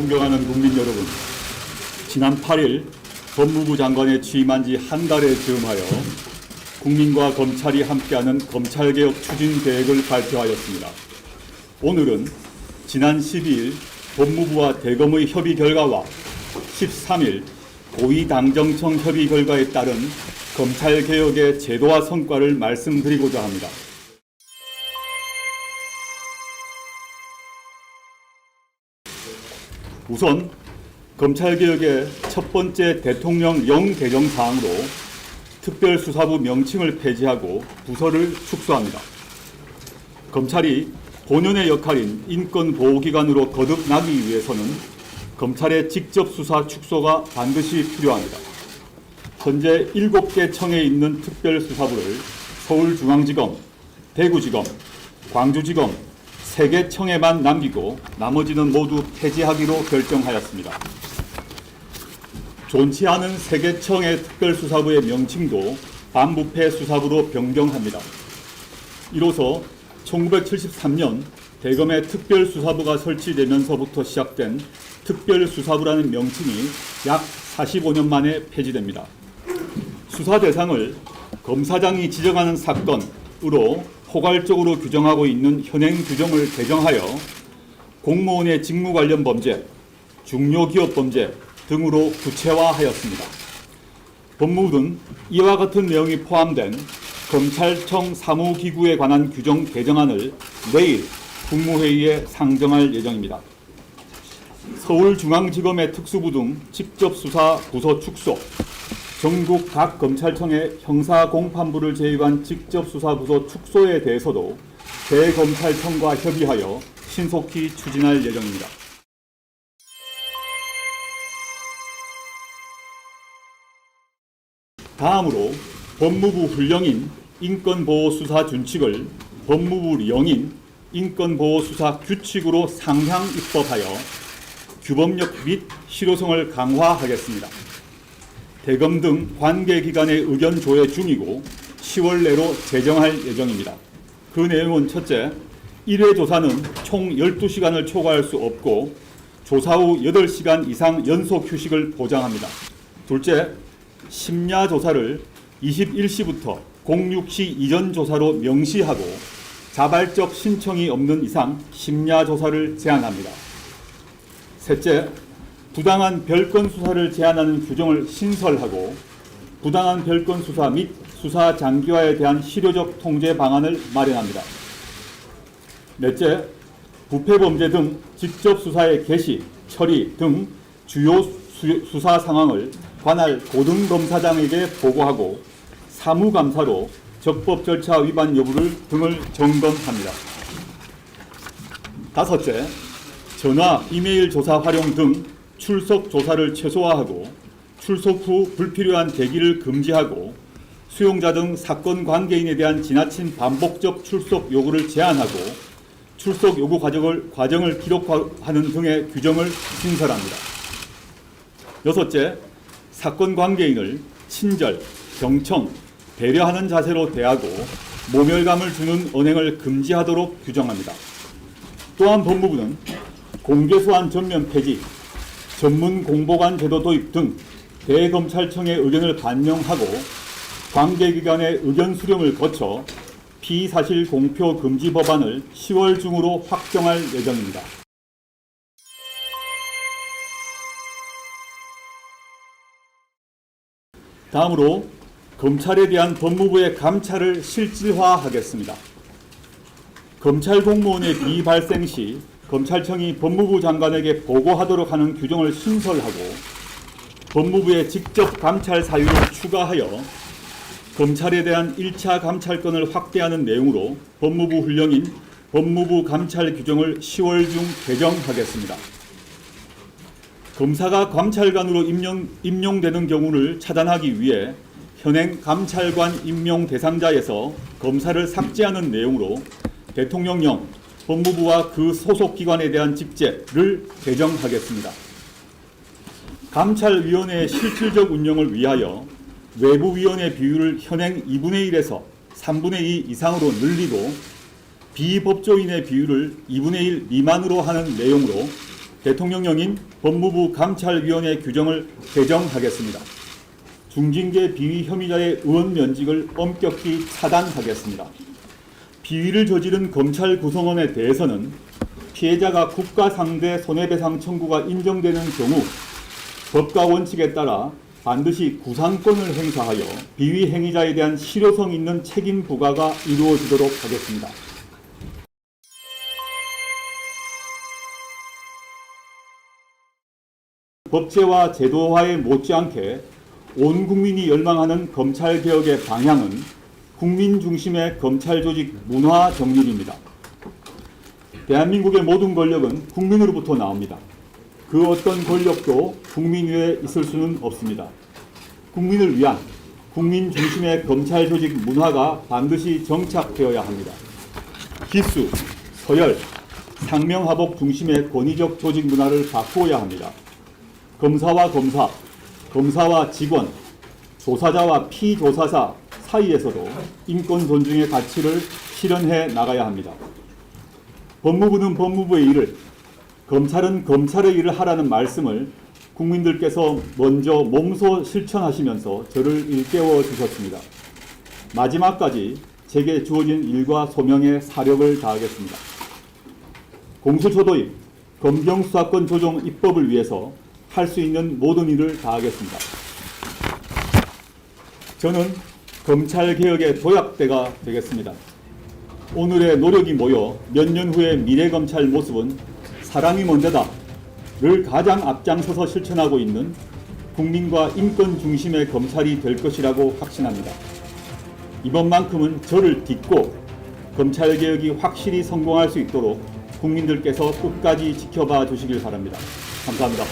존경하는 국민 여러분, 지난 8일 법무부 장관에 취임한 지 한 달에 즈음하여 국민과 검찰이 함께하는 검찰개혁 추진 계획을 발표하였습니다. 오늘은 지난 12일 법무부와 대검의 협의 결과와 13일 고위당정청 협의 결과에 따른 검찰개혁의 제도화 성과를 말씀드리고자 합니다. 우선 검찰개혁의 첫 번째 대통령령 개정 사항으로 특별수사부 명칭을 폐지하고 부서를 축소합니다. 검찰이 본연의 역할인 인권보호기관으로 거듭나기 위해서는 검찰의 직접 수사 축소가 반드시 필요합니다. 현재 7개 청에 있는 특별수사부를 서울중앙지검, 대구지검, 광주지검 3개 청에만 남기고 나머지는 모두 폐지하기로 결정하였습니다. 존치 않은 3개 청의 특별수사부의 명칭도 반부패 수사부로 변경합니다. 이로써 1973년 대검의 특별수사부가 설치되면서부터 시작된 특별수사부라는 명칭이 약 45년 만에 폐지됩니다. 수사 대상을 검사장이 지정하는 사건으로 포괄적으로 규정하고 있는 현행 규정을 개정하여 공무원의 직무 관련 범죄, 중요기업 범죄 등으로 구체화하였습니다. 법무부는 이와 같은 내용이 포함된 검찰청 사무기구에 관한 규정 개정안을 내일 국무회의에 상정할 예정입니다. 서울중앙지검의 특수부 등 직접수사 부서 축소, 전국 각 검찰청의 형사공판부를 제외한 직접수사부서 축소에 대해서도 대검찰청과 협의하여 신속히 추진할 예정입니다. 다음으로 법무부 훈령인 인권보호수사 준칙을 법무부 령인 인권보호수사 규칙으로 상향 입법하여 규범력 및 실효성을 강화하겠습니다. 대검 등 관계기관의 의견 조회 중이고 10월 내로 제정할 예정입니다. 그 내용은 첫째, 1회 조사는 총 12시간을 초과할 수 없고 조사 후 8시간 이상 연속 휴식을 보장합니다. 둘째, 심야 조사를 21시부터 06시 이전 조사로 명시하고 자발적 신청이 없는 이상 심야 조사를 제한합니다. 셋째, 부당한 별건 수사를 제한하는 규정을 신설하고 부당한 별건 수사 및 수사 장기화에 대한 실효적 통제 방안을 마련합니다. 넷째, 부패범죄 등 직접 수사의 개시, 처리 등 주요 수사 상황을 관할 고등검사장에게 보고하고 사무감사로 적법 절차 위반 여부를 등을 점검합니다. 다섯째, 전화, 이메일 조사 활용 등 출석 조사를 최소화하고 출석 후 불필요한 대기를 금지하고 수용자 등 사건 관계인에 대한 지나친 반복적 출석 요구를 제한하고 출석 요구 과정을 기록하는 등의 규정을 신설합니다. 여섯째, 사건 관계인을 친절, 경청, 배려하는 자세로 대하고 모멸감을 주는 언행을 금지하도록 규정합니다. 또한 법무부는 공개수한 전면 폐지, 전문 공보관 제도 도입 등 대검찰청의 의견을 반영하고 관계기관의 의견 수렴을 거쳐 피사실 공표 금지 법안을 10월 중으로 확정할 예정입니다. 다음으로 검찰에 대한 법무부의 감찰을 실질화하겠습니다. 검찰 공무원의 비발생 시 검찰청이 법무부 장관에게 보고하도록 하는 규정을 신설하고 법무부의 직접 감찰 사유를 추가하여 검찰에 대한 1차 감찰권을 확대하는 내용으로 법무부 훈령인 법무부 감찰 규정을 10월 중 개정하겠습니다. 검사가 감찰관으로 임용되는 경우를 차단하기 위해 현행 감찰관 임용 대상자에서 검사를 삭제하는 내용으로 대통령령, 법무부와 그 소속 기관에 대한 직제를 개정하겠습니다. 감찰위원회의 실질적 운영을 위하여 외부위원회 비율을 현행 2분의 1에서 3분의 2 이상으로 늘리고 비법조인의 비율을 2분의 1 미만으로 하는 내용으로 대통령령인 법무부 감찰위원회 규정을 개정하겠습니다. 중징계 비위 혐의자의 의원 면직을 엄격히 차단하겠습니다. 비위를 저지른 검찰 구성원에 대해서는 피해자가 국가 상대 손해배상 청구가 인정되는 경우 법과 원칙에 따라 반드시 구상권을 행사하여 비위 행위자에 대한 실효성 있는 책임 부과가 이루어지도록 하겠습니다. 법제와 제도화에 못지않게 온 국민이 열망하는 검찰개혁의 방향은 국민 중심의 검찰 조직 문화 정립입니다. 대한민국의 모든 권력은 국민으로부터 나옵니다. 그 어떤 권력도 국민 외에 있을 수는 없습니다. 국민을 위한 국민 중심의 검찰 조직 문화가 반드시 정착되어야 합니다. 기수, 서열, 상명하복 중심의 권위적 조직 문화를 바꾸어야 합니다. 검사와 검사, 검사와 직원, 조사자와 피조사자 사이에서도 인권 존중의 가치를 실현해 나가야 합니다. 법무부는 법무부의 일을, 검찰은 검찰의 일을 하라는 말씀을 국민들께서 먼저 몸소 실천하시면서 저를 일깨워 주셨습니다. 마지막까지 제게 주어진 일과 소명에 사력을 다하겠습니다. 공수처 도입, 검경수사권 조정 입법을 위해서 할 수 있는 모든 일을 다하겠습니다. 저는 검찰개혁의 도약대가 되겠습니다. 오늘의 노력이 모여 몇 년 후의 미래검찰 모습은 사람이 먼저다를 가장 앞장서서 실천하고 있는 국민과 인권 중심의 검찰이 될 것이라고 확신합니다. 이번만큼은 저를 딛고 검찰개혁이 확실히 성공할 수 있도록 국민들께서 끝까지 지켜봐 주시길 바랍니다. 감사합니다.